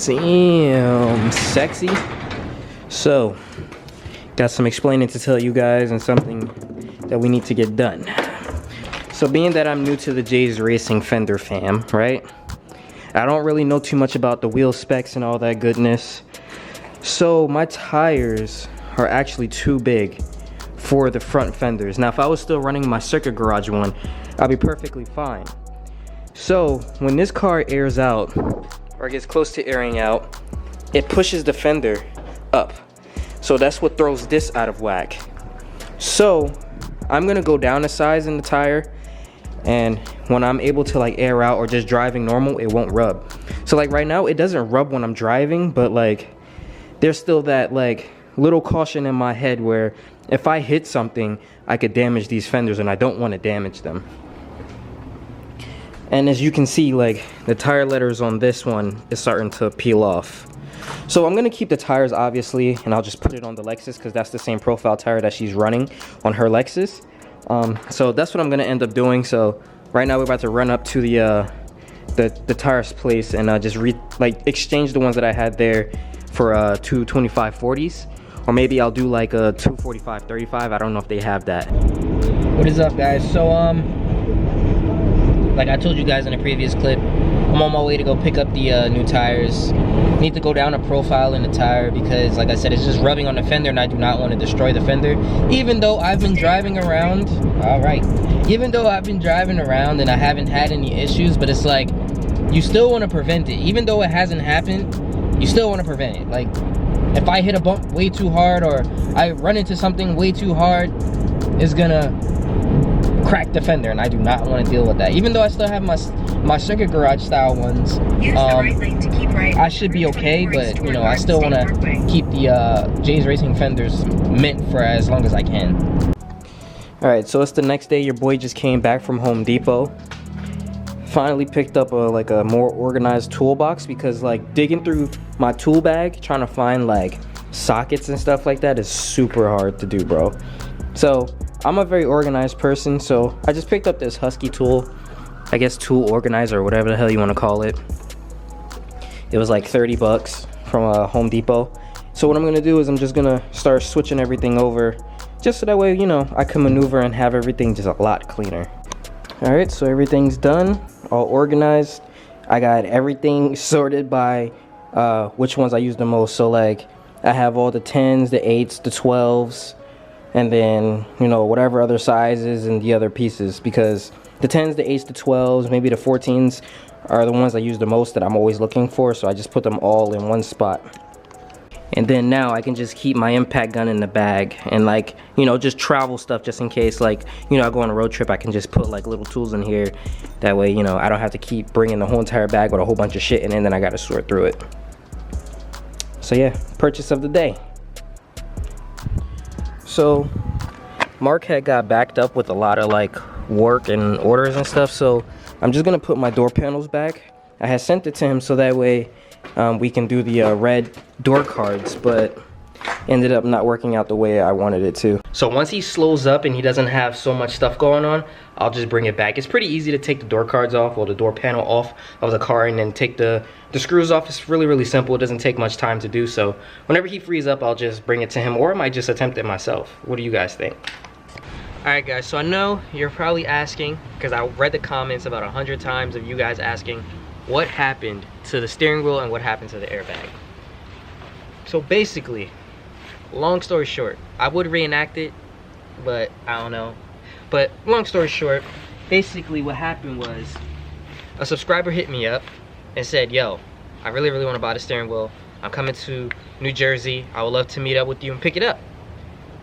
Damn, sexy. So, got some explaining to tell you guys and something that we need to get done. So being that I'm new to the J's Racing fender fam, right? I don't really know too much about the wheel specs and all that goodness. So my tires are actually too big for the front fenders. Now if I was still running my Circuit Garage one, I'd be perfectly fine. So when this car airs out, or gets close to airing out, it pushes the fender up. So that's what throws this out of whack. So I'm gonna go down a size in the tire, and when I'm able to like air out or just driving normal, it won't rub. So like right now, it doesn't rub when I'm driving, but like there's still that like little caution in my head where if I hit something, I could damage these fenders, and I don't want to damage them. And as you can see, like the tire letters on this one is starting to peel off. So I'm gonna keep the tires obviously, and I'll just put it on the Lexus because that's the same profile tire that she's running on her Lexus. So that's what I'm gonna end up doing. So right now we're about to run up to the tires place and just exchange the ones that I had there for two 2540s, or maybe I'll do like a 245/35. I don't know if they have that. What is up, guys? So like I told you guys in a previous clip, I'm on my way to go pick up the new tires. Need to go down a profile in the tire because, like I said, it's just rubbing on the fender, and I do not want to destroy the fender. Even though I've been driving around, even though I've been driving around and I haven't had any issues, but it's like, you still want to prevent it. Even though it hasn't happened, you still want to prevent it. Like, if I hit a bump way too hard or I run into something way too hard, it's gonna crack the fender, and I do not want to deal with that. Even though I still have my Circuit Garage style ones, I should be okay, but you know, I still want to keep the J's Racing fenders mint for as long as I can. Alright, so it's the next day. Your boy just came back from Home Depot. Finally picked up a more organized toolbox, because like digging through my tool bag trying to find like sockets and stuff like that is super hard to do, bro. So I'm a very organized person, so I just picked up this Husky tool, I guess tool organizer or whatever the hell you want to call it. It was like 30 bucks from Home Depot. So what I'm gonna do is I'm just gonna start switching everything over, just so that way, you know, I can maneuver and have everything just a lot cleaner. All right, so everything's done, all organized. I got everything sorted by which ones I use the most. So like I have all the 10s, the 8s, the 12s, and then, you know, whatever other sizes and the other pieces, because the 10s, the 8s, the 12s, maybe the 14s are the ones I use the most that I'm always looking for. So I just put them all in one spot. And then now I can just keep my impact gun in the bag and, like, you know, just travel stuff just in case, like, you know, I go on a road trip, I can just put like little tools in here. That way, you know, I don't have to keep bringing the whole entire bag with a whole bunch of shit in, and then I got to sort through it. So yeah, purchase of the day. So Mark had got backed up with a lot of like work and orders and stuff, so I'm just gonna put my door panels back. I had sent it to him so that way we can do the red door cards, but ended up not working out the way I wanted it to. So once he slows up and he doesn't have so much stuff going on, I'll just bring it back. It's pretty easy to take the door cards off, or the door panel off of the car, and then take the screws off. It's really, really simple. It doesn't take much time to do. So whenever he frees up, I'll just bring it to him, or I might just attempt it myself. What do you guys think? Alright guys, so I know you're probably asking, because I read the comments about 100 times of you guys asking what happened to the steering wheel and what happened to the airbag. So basically, long story short, I would reenact it, but I don't know. But long story short, basically what happened was a subscriber hit me up and said, yo, I really, really want to buy the steering wheel. I'm coming to New Jersey. I would love to meet up with you and pick it up.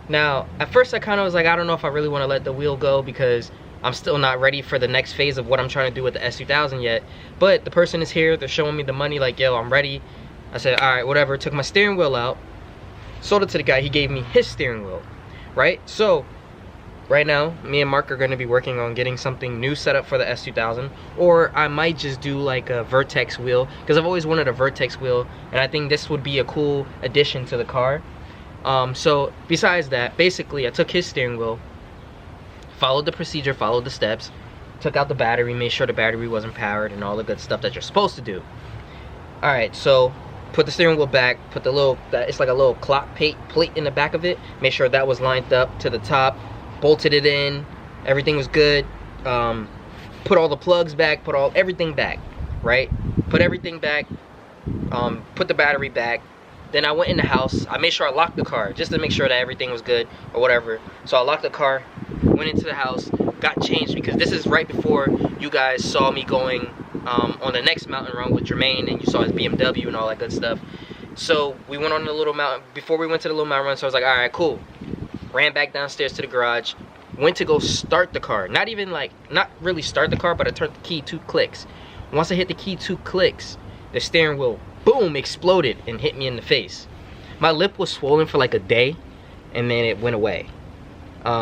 Now, at first I kind of was like, I don't know if I really want to let the wheel go, because I'm still not ready for the next phase of what I'm trying to do with the S2000 yet. But the person is here, they're showing me the money, like, yo, I'm ready. I said, all right, whatever. Took my steering wheel out, sold it to the guy. He gave me his steering wheel, right? So right now, me and Mark are going to be working on getting something new set up for the S2000, or I might just do like a Vertex wheel, because I've always wanted a Vertex wheel, and I think this would be a cool addition to the car. So besides that, basically I took his steering wheel, followed the procedure, followed the steps, took out the battery, made sure the battery wasn't powered, and all the good stuff that you're supposed to do. Alright, so put the steering wheel back, put the little, it's like a little clock plate in the back of it, make sure that was lined up to the top, bolted it in, everything was good. Put all the plugs back, put everything back, right? Put everything back, put the battery back. Then I went in the house. I made sure I locked the car just to make sure that everything was good or whatever. So I locked the car, went into the house, got changed, because this is right before you guys saw me going on the next mountain run with Jermaine, and you saw his BMW and all that good stuff. So we went on the little mountain. Before we went to the little mountain run, so I was like, all right, cool. Ran back downstairs to the garage, went to go start the car. Not really start the car, but I turned the key 2 clicks. Once I hit the key 2 clicks, the steering wheel, boom, exploded and hit me in the face. My lip was swollen for like a day, and then it went away.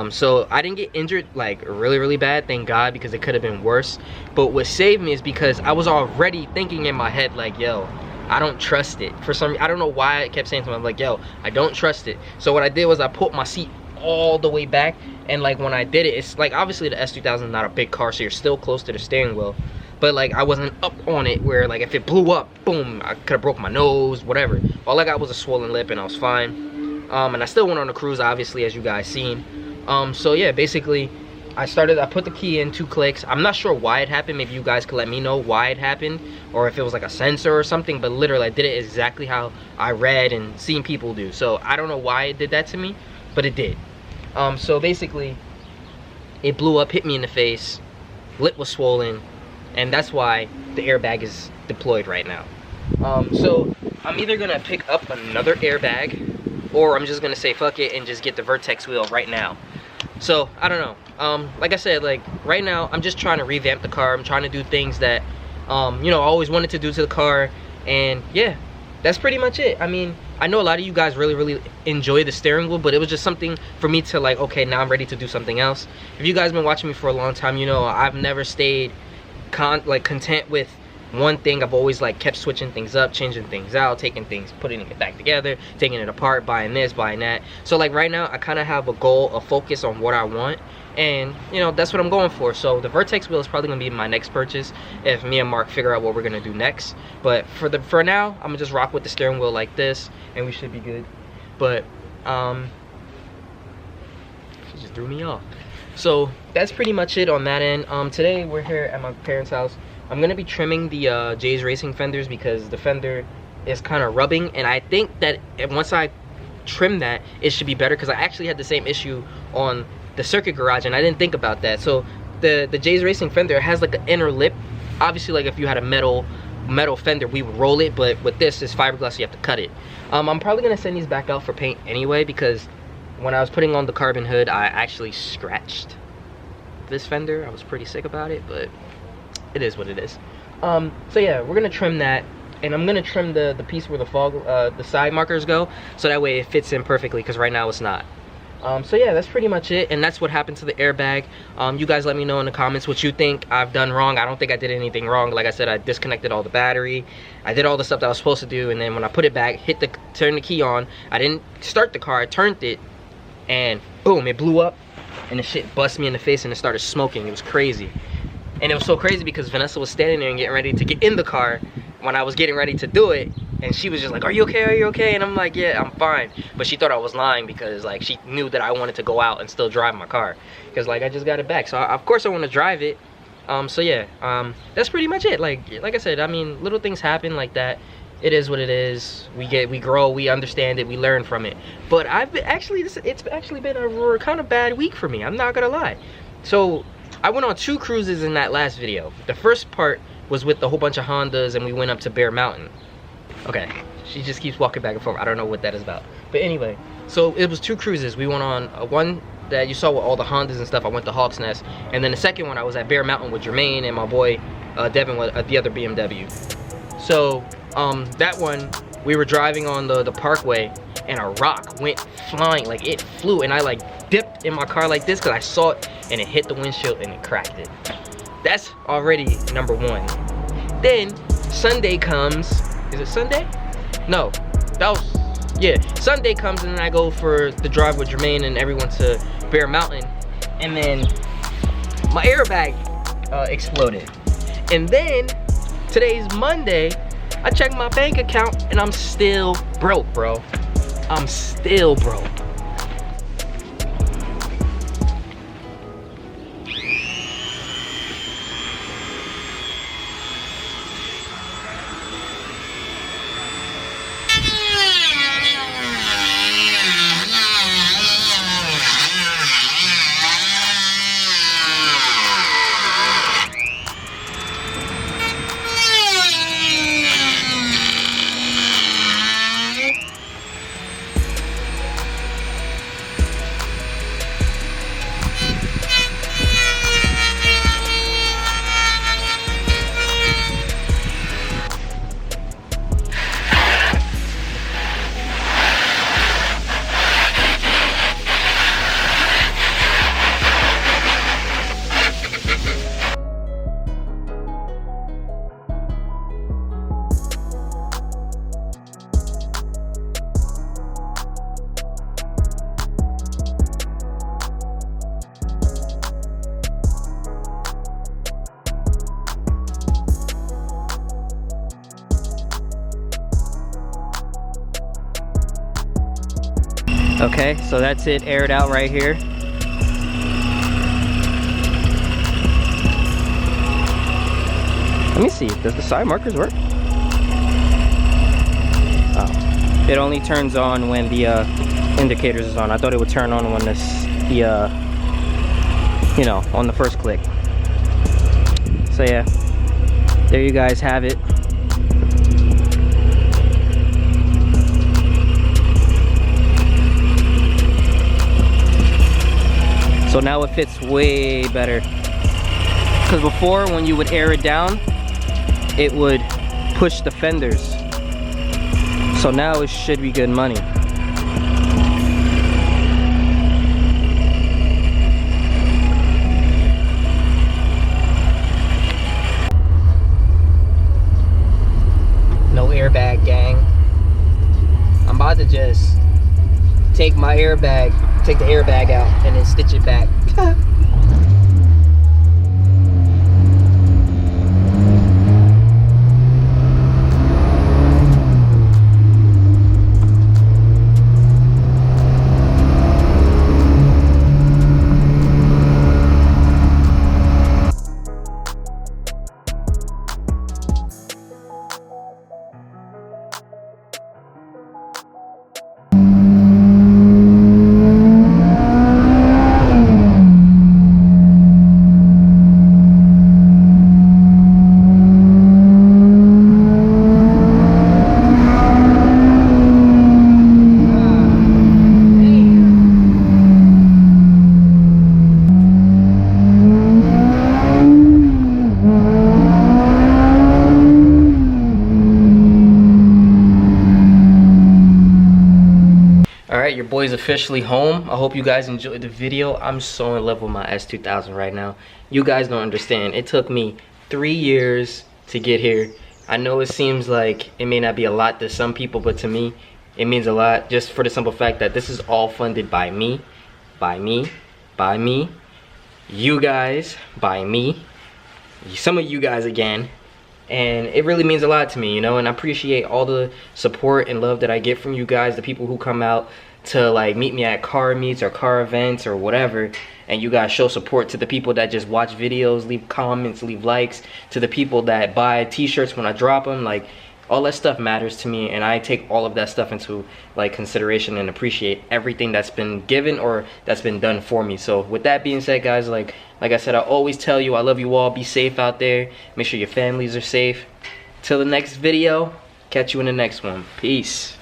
So I didn't get injured like really bad, thank God, because it could have been worse. But what saved me is because I was already thinking in my head like, yo, I don't trust it. For some reason, I don't know why I kept saying to myself, like, yo, I don't trust it. So what I did was I put my seat all the way back, and like when I did it, it's like, obviously the S2000 is not a big car, so you're still close to the steering wheel. But like I wasn't up on it where like if it blew up, boom, I could have broke my nose, whatever. All I got was a swollen lip and I was fine. And I still went on the cruise, obviously, as you guys seen. So yeah, basically I put the key in 2 clicks. I'm not sure why it happened. Maybe you guys could let me know why it happened, or if it was like a sensor or something, but literally I did it exactly how I read and seen people do. So I don't know why it did that to me, but it did. So basically it blew up, hit me in the face, lip was swollen, and that's why the airbag is deployed right now. So I'm either gonna pick up another airbag, or I'm just gonna say fuck it and just get the Vertex wheel right now. So I don't know. Like I said, like right now I'm just trying to revamp the car. I'm trying to do things that you know, I always wanted to do to the car, and yeah, that's pretty much it. I mean, I know a lot of you guys really enjoy the steering wheel, but it was just something for me to like, okay, now I'm ready to do something else. If you guys been watching me for a long time, you know I've never stayed content with one thing. I've always like kept switching things up, changing things out, taking things, putting it back together, taking it apart, buying this, buying that. So like right now I kind of have a goal, a focus on what I want, and you know that's what I'm going for. So the Vertex wheel is probably gonna be my next purchase if me and Mark figure out what we're gonna do next. But for now I'm gonna just rock with the steering wheel like this, and we should be good. But she just threw me off. So that's pretty much it on that end. Today we're here at my parents' house. I'm gonna be trimming the Jay's Racing fenders because the fender is kind of rubbing, and I think that once I trim that, it should be better, because I actually had the same issue on the circuit garage and I didn't think about that. So the Jay's Racing fender has like an inner lip. Obviously, like if you had a metal fender, we would roll it, but with this, it's fiberglass, so you have to cut it. I'm probably gonna send these back out for paint anyway, because when I was putting on the carbon hood, I actually scratched this fender. I was pretty sick about it, but it is what it is. So yeah, we're gonna trim that, and I'm gonna trim the piece where the side markers go, so that way it fits in perfectly, because right now it's not. So yeah, that's pretty much it, and that's what happened to the airbag. You guys let me know in the comments what you think I've done wrong. I don't think I did anything wrong. Like I said, I disconnected all the battery, I did all the stuff that I was supposed to do, and then when I put it back, turned the key on, I didn't start the car, I turned it, and boom, it blew up, and the shit bust me in the face, and it started smoking. It was crazy. And it was so crazy because Vanessa was standing there and getting ready to get in the car when I was getting ready to do it, and she was just like, are you okay, are you okay? And I'm like, yeah, I'm fine. But she thought I was lying, because like she knew that I wanted to go out and still drive my car, because like I just got it back, so of course I want to drive it. So yeah, that's pretty much it. Like I said, I mean, little things happen like that. It is what it is. We grow, we understand it, we learn from it. But it's actually been a kind of bad week for me, I'm not gonna lie. So I went on 2 cruises in that last video. The first part was with a whole bunch of Hondas, and we went up to Bear Mountain. Okay, she just keeps walking back and forth. I don't know what that is about. But anyway, so it was 2 cruises. We went on one that you saw with all the Hondas and stuff. I went to Hawks Nest, and then the second one I was at Bear Mountain with Jermaine and my boy Devin with the other BMW. So that one, we were driving on the parkway, and a rock went flying, like it flew, and I like dipped in my car like this because I saw it, and it hit the windshield and it cracked it. That's already number 1. Then Sunday comes. Is it Sunday? No, that was, yeah, Sunday comes, and then I go for the drive with Jermaine and everyone to Bear Mountain, and then my airbag exploded. And then today's Monday, I check my bank account and I'm still broke, bro. I'm still broke. Okay, so that's it aired out right here. Let me see, does the side markers work? Oh, it only turns on when the indicators is on. I thought it would turn on when you know, on the first click. So yeah, there you guys have it. So now it fits way better. Because before, when you would air it down, it would push the fenders. So now it should be good money. No airbag, gang. I'm about to just take the airbag out and then stitch it back. Alright, your boy's officially home. I hope you guys enjoyed the video. I'm so in love with my S2000 right now. You guys don't understand. It took me 3 years to get here. I know it seems like it may not be a lot to some people, but to me, it means a lot, just for the simple fact that this is all funded by me, you guys, by me, some of you guys again. And it really means a lot to me, you know, and I appreciate all the support and love that I get from you guys, the people who come out to like meet me at car meets or car events or whatever, and you guys show support, to the people that just watch videos, leave comments, leave likes, to the people that buy t-shirts when I drop them. Like, all that stuff matters to me, and I take all of that stuff into like consideration and appreciate everything that's been given or that's been done for me. So with that being said, guys, like I said, I always tell you, I love you all. Be safe out there. Make sure your families are safe. Till the next video, catch you in the next one. Peace.